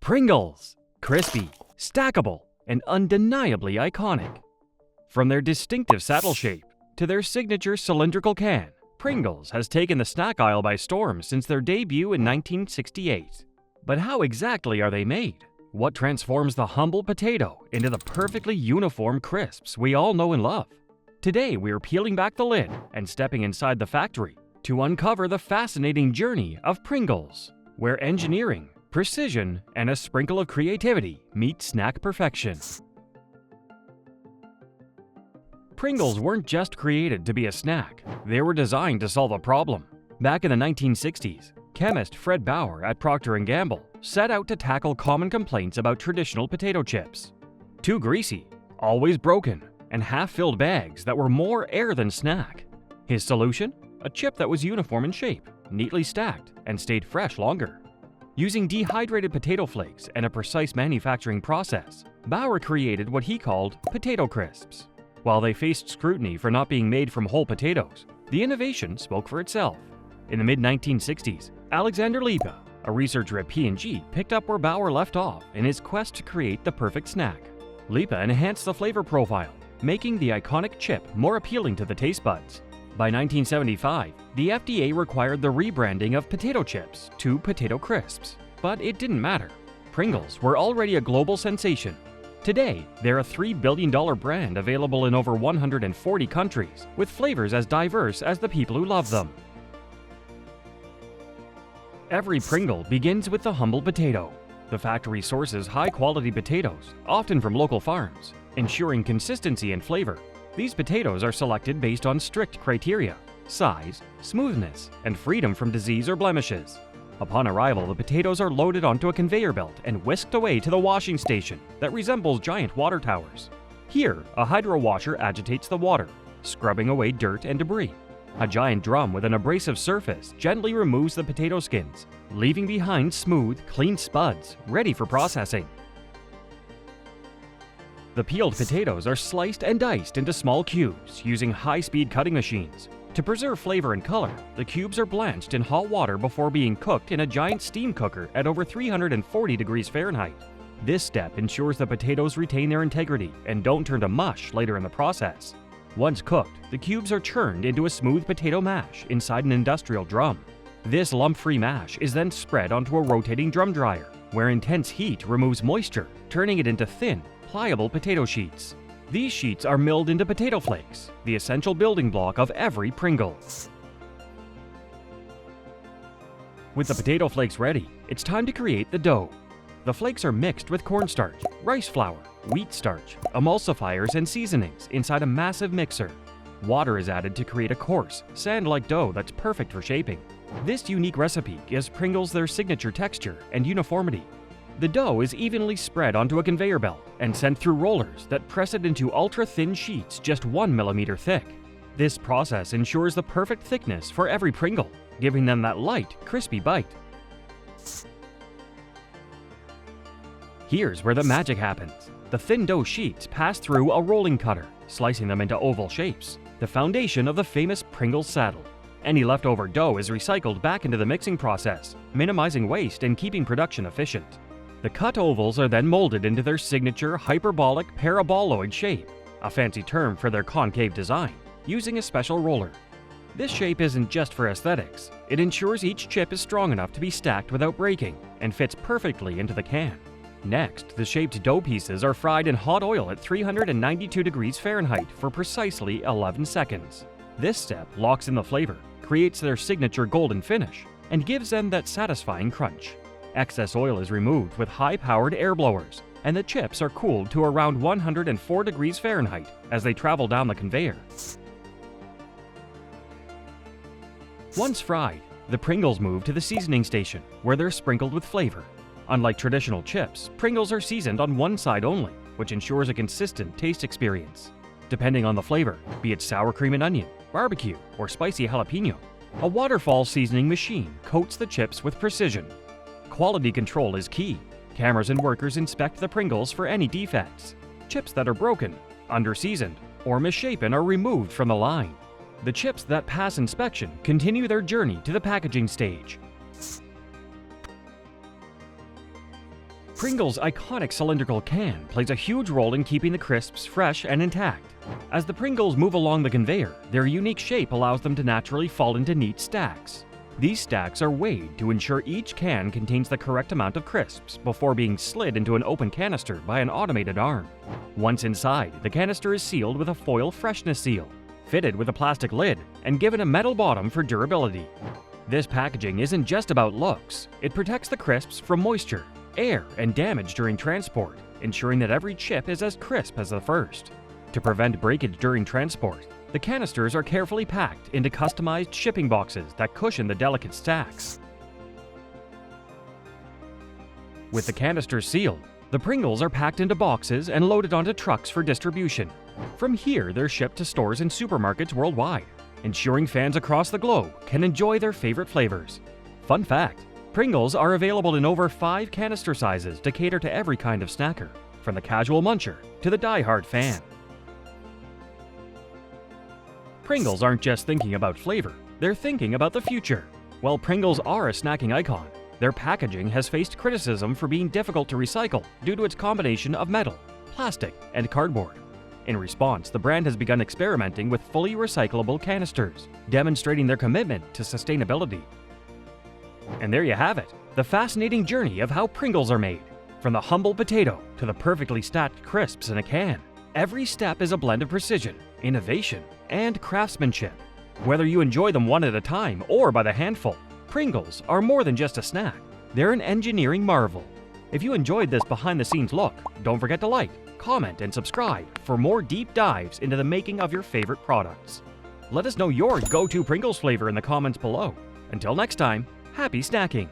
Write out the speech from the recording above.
Pringles! Crispy, stackable, and undeniably iconic. From their distinctive saddle shape to their signature cylindrical can, Pringles has taken the snack aisle by storm since their debut in 1968. But how exactly are they made? What transforms the humble potato into the perfectly uniform crisps we all know and love? Today we're peeling back the lid and stepping inside the factory to uncover the fascinating journey of Pringles, where engineering, precision, and a sprinkle of creativity meet snack perfection. Pringles weren't just created to be a snack, they were designed to solve a problem. Back in the 1960s, chemist Fred Bauer at Procter & Gamble set out to tackle common complaints about traditional potato chips. Too greasy, always broken, and half-filled bags that were more air than snack. His solution? A chip that was uniform in shape, neatly stacked, and stayed fresh longer. Using dehydrated potato flakes and a precise manufacturing process, Bauer created what he called potato crisps. While they faced scrutiny for not being made from whole potatoes, the innovation spoke for itself. In the mid-1960s, Alexander Lipa, a researcher at P&G, picked up where Bauer left off in his quest to create the perfect snack. Lipa enhanced the flavor profile, making the iconic chip more appealing to the taste buds. By 1975, the FDA required the rebranding of potato chips to potato crisps. But it didn't matter. Pringles were already a global sensation. Today, they're a $3 billion brand available in over 140 countries, with flavors as diverse as the people who love them. Every Pringle begins with the humble potato. The factory sources high-quality potatoes, often from local farms, ensuring consistency and flavor. These potatoes are selected based on strict criteria: size, smoothness, and freedom from disease or blemishes. Upon arrival, the potatoes are loaded onto a conveyor belt and whisked away to the washing station that resembles giant water towers. Here, a hydro washer agitates the water, scrubbing away dirt and debris. A giant drum with an abrasive surface gently removes the potato skins, leaving behind smooth, clean spuds ready for processing. The peeled potatoes are sliced and diced into small cubes using high-speed cutting machines. To preserve flavor and color, the cubes are blanched in hot water before being cooked in a giant steam cooker at over 340 degrees Fahrenheit. This step ensures the potatoes retain their integrity and don't turn to mush later in the process. Once cooked, the cubes are churned into a smooth potato mash inside an industrial drum. This lump-free mash is then spread onto a rotating drum dryer, where intense heat removes moisture, turning it into thin, pliable potato sheets. These sheets are milled into potato flakes, the essential building block of every Pringle. With the potato flakes ready, it's time to create the dough. The flakes are mixed with cornstarch, rice flour, wheat starch, emulsifiers, and seasonings inside a massive mixer. Water is added to create a coarse, sand-like dough that's perfect for shaping. This unique recipe gives Pringles their signature texture and uniformity. The dough is evenly spread onto a conveyor belt and sent through rollers that press it into ultra-thin sheets just 1 millimeter thick. This process ensures the perfect thickness for every Pringle, giving them that light, crispy bite. Here's where the magic happens. The thin dough sheets pass through a rolling cutter, slicing them into oval shapes, the foundation of the famous Pringles saddle. Any leftover dough is recycled back into the mixing process, minimizing waste and keeping production efficient. The cut ovals are then molded into their signature hyperbolic paraboloid shape, a fancy term for their concave design, using a special roller. This shape isn't just for aesthetics. It ensures each chip is strong enough to be stacked without breaking and fits perfectly into the can. Next, the shaped dough pieces are fried in hot oil at 392 degrees Fahrenheit for precisely 11 seconds. This step locks in the flavor, creates their signature golden finish, and gives them that satisfying crunch. Excess oil is removed with high-powered air blowers, and the chips are cooled to around 104 degrees Fahrenheit as they travel down the conveyor. Once fried, the Pringles move to the seasoning station, where they're sprinkled with flavor. Unlike traditional chips, Pringles are seasoned on one side only, which ensures a consistent taste experience. Depending on the flavor, be it sour cream and onion, barbecue, or spicy jalapeno, a waterfall seasoning machine coats the chips with precision. Quality control is key. Cameras and workers inspect the Pringles for any defects. Chips that are broken, under-seasoned, or misshapen are removed from the line. The chips that pass inspection continue their journey to the packaging stage. Pringles' iconic cylindrical can plays a huge role in keeping the crisps fresh and intact. As the Pringles move along the conveyor, their unique shape allows them to naturally fall into neat stacks. These stacks are weighed to ensure each can contains the correct amount of crisps before being slid into an open canister by an automated arm. Once inside, the canister is sealed with a foil freshness seal, fitted with a plastic lid, and given a metal bottom for durability. This packaging isn't just about looks. It protects the crisps from moisture, air, and damage during transport, ensuring that every chip is as crisp as the first. To prevent breakage during transport, the canisters are carefully packed into customized shipping boxes that cushion the delicate stacks. With the canisters sealed, the Pringles are packed into boxes and loaded onto trucks for distribution. From here, they're shipped to stores and supermarkets worldwide, ensuring fans across the globe can enjoy their favorite flavors. Fun fact: Pringles are available in over 5 canister sizes to cater to every kind of snacker, from the casual muncher to the die-hard fan. Pringles aren't just thinking about flavor, they're thinking about the future. While Pringles are a snacking icon, their packaging has faced criticism for being difficult to recycle due to its combination of metal, plastic, and cardboard. In response, the brand has begun experimenting with fully recyclable canisters, demonstrating their commitment to sustainability. And there you have it, the fascinating journey of how Pringles are made. From the humble potato to the perfectly stacked crisps in a can, every step is a blend of precision, innovation, and craftsmanship. Whether you enjoy them one at a time or by the handful, Pringles are more than just a snack. They're an engineering marvel. If you enjoyed this behind-the-scenes look, don't forget to like, comment, and subscribe for more deep dives into the making of your favorite products. Let us know your go-to Pringles flavor in the comments below. Until next time, happy snacking!